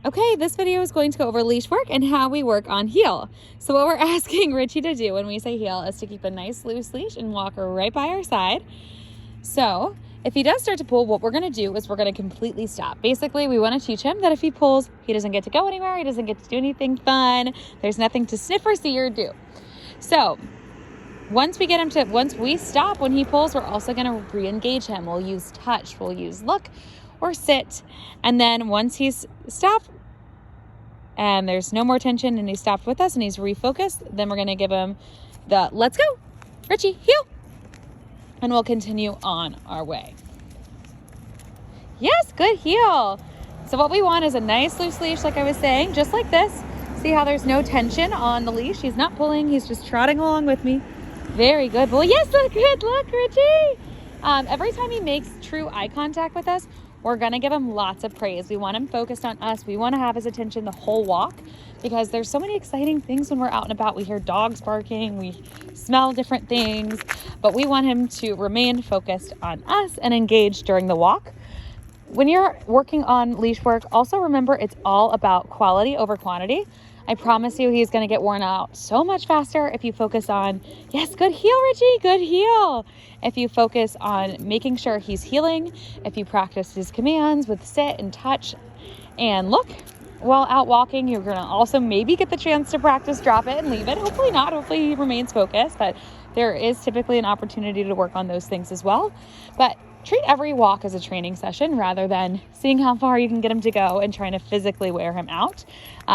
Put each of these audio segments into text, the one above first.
Okay, this video is going to go over leash work and how we work on heel. So what we're asking Richie to do when we say heel is to keep a nice loose leash and walk right by our side. So if he does start to pull, what we're gonna do is we're gonna completely stop. Basically, we wanna teach him that if he pulls, he doesn't get to go anywhere, he doesn't get to do anything fun, there's nothing to sniff or see or do. So once we stop when he pulls, we're also gonna re-engage him. We'll use touch, we'll use look or sit. And then once he's stopped and there's no more tension and he's stopped with us and he's refocused, then we're gonna give him the let's go, Richie, heel. And we'll continue on our way. Yes, good heel. So what we want is a nice loose leash, like I was saying, just like this. See how there's no tension on the leash? He's not pulling, he's just trotting along with me. Very good, boy. Yes, look good, look, Richie. Every time he makes true eye contact with us, we're gonna give him lots of praise. We want him focused on us. We wanna have his attention the whole walk because there's so many exciting things when we're out and about. We hear dogs barking, we smell different things, but we want him to remain focused on us and engaged during the walk. When you're working on leash work, also remember it's all about quality over quantity. I promise you he's going to get worn out so much faster if you focus on, yes, good heel, Richie, good heel. If you focus on making sure he's healing, if you practice his commands with sit and touch and look while out walking, you're going to also maybe get the chance to practice drop it and leave it. Hopefully not. Hopefully he remains focused, but there is typically an opportunity to work on those things as well. But treat every walk as a training session rather than seeing how far you can get him to go and trying to physically wear him out.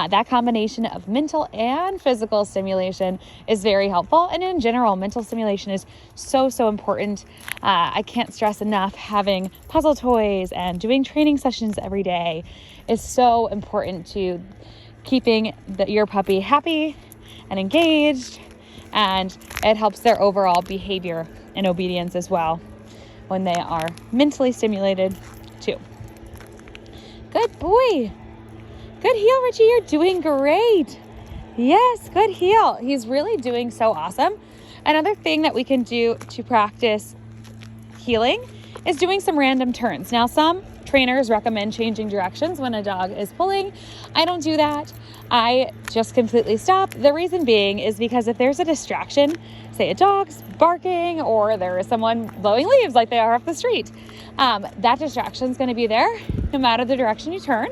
That combination of mental and physical stimulation is very helpful. And in general, mental stimulation is so important. I can't stress enough having puzzle toys and doing training sessions every day is so important to keeping your puppy happy and engaged. And it helps their overall behavior and obedience as well when they are mentally stimulated too. Good boy. Good heel, Richie. You're doing great. Yes, good heel. He's really doing so awesome. Another thing that we can do to practice healing is doing some random turns. Now, some trainers recommend changing directions when a dog is pulling. I don't do that. I just completely stop. The reason being is because if there's a distraction, say a dog's barking or there is someone blowing leaves like they are off the street, that distraction is going to be there no matter the direction you turn.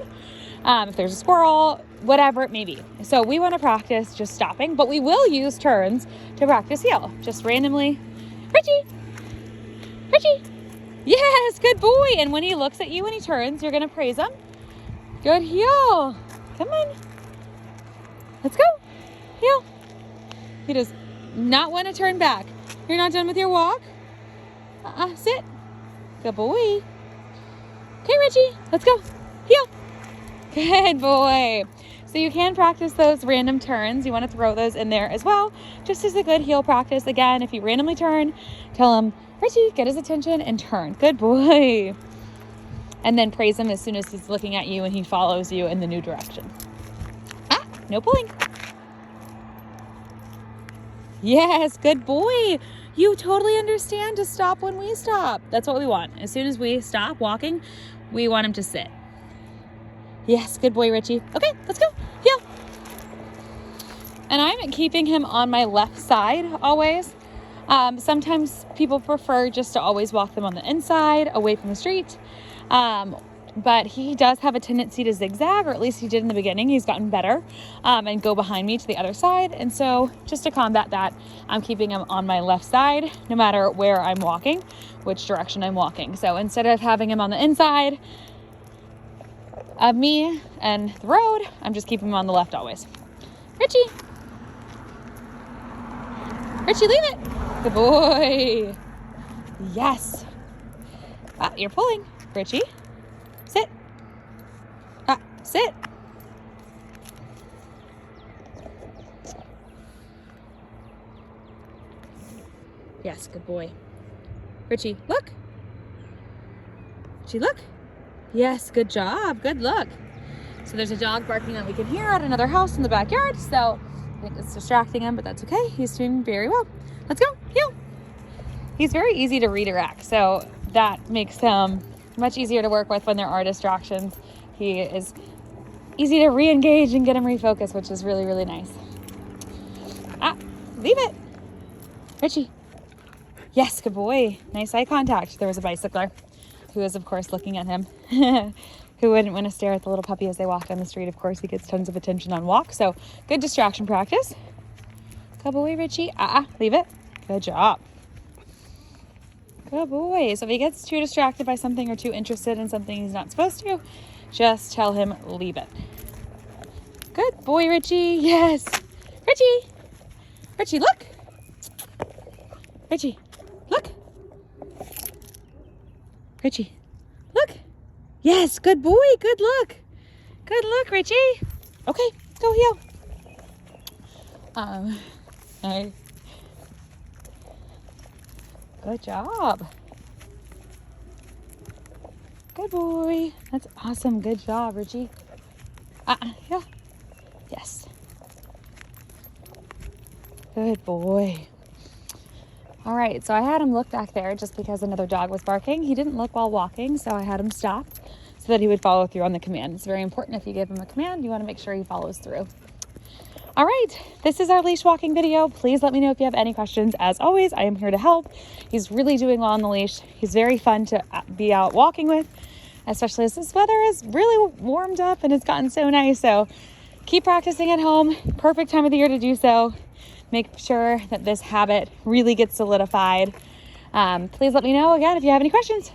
If there's a squirrel, whatever it may be. So we want to practice just stopping, but we will use turns to practice heel. Just randomly, Richie, Richie. Yes, good boy. And when he looks at you and he turns, you're going to praise him. Good heel. Come on. Let's go. Heel. He does not want to turn back. You're not done with your walk? Sit. Good boy. Okay, Richie, let's go. Heel. Good boy. So you can practice those random turns. You want to throw those in there as well, just as a good heel practice. Again, if you randomly turn, tell him, Richie, get his attention and turn. Good boy. And then praise him as soon as he's looking at you and he follows you in the new direction. No pulling. Yes, good boy. You totally understand to stop when we stop. That's what we want. As soon as we stop walking, we want him to sit. Yes, good boy, Richie. Okay, let's go. Heel. And I'm keeping him on my left side always. Sometimes people prefer just to always walk them on the inside, away from the street. But he does have a tendency to zigzag, or at least he did in the beginning. He's gotten better, and go behind me to the other side. And so just to combat that, I'm keeping him on my left side, no matter where I'm walking, which direction I'm walking. So instead of having him on the inside of me and the road, I'm just keeping him on the left always. Richie. Richie, leave it. Good boy. Yes. You're pulling, Richie. Sit. Sit. Yes, good boy. Richie, look. Richie, look. Yes, good job. Good look. So there's a dog barking that we can hear at another house in the backyard. So I think it's distracting him, but that's okay. He's doing very well. Let's go. Heel. He's very easy to redirect. So that makes him much easier to work with when there are distractions. He is easy to re-engage and get him refocused, which is really, really nice. Ah, leave it. Richie. Yes, good boy. Nice eye contact. There was a bicycler who was, of course, looking at him. Who wouldn't want to stare at the little puppy as they walk down the street? Of course, he gets tons of attention on walks. So good distraction practice. Good boy, Richie. Leave it. Good job. Good boy. So if he gets too distracted by something or too interested in something he's not supposed to, just tell him, leave it. Good boy, Richie. Yes. Richie. Richie, look. Richie, look. Richie, look. Yes, good boy. Good look. Good look, Richie. Okay, go heel. Hey. Good job. Good boy. That's awesome. Good job, Richie. Yeah. Yes. Good boy. All right, so I had him look back there just because another dog was barking. He didn't look while walking, so I had him stop so that he would follow through on the command. It's very important if you give him a command, you want to make sure he follows through. All right, this is our leash walking video. Please let me know if you have any questions. As always, I am here to help. He's really doing well on the leash. He's very fun to be out walking with, especially as this weather is really warmed up and it's gotten so nice. So keep practicing at home. Perfect time of the year to do so. Make sure that this habit really gets solidified. Please let me know again if you have any questions.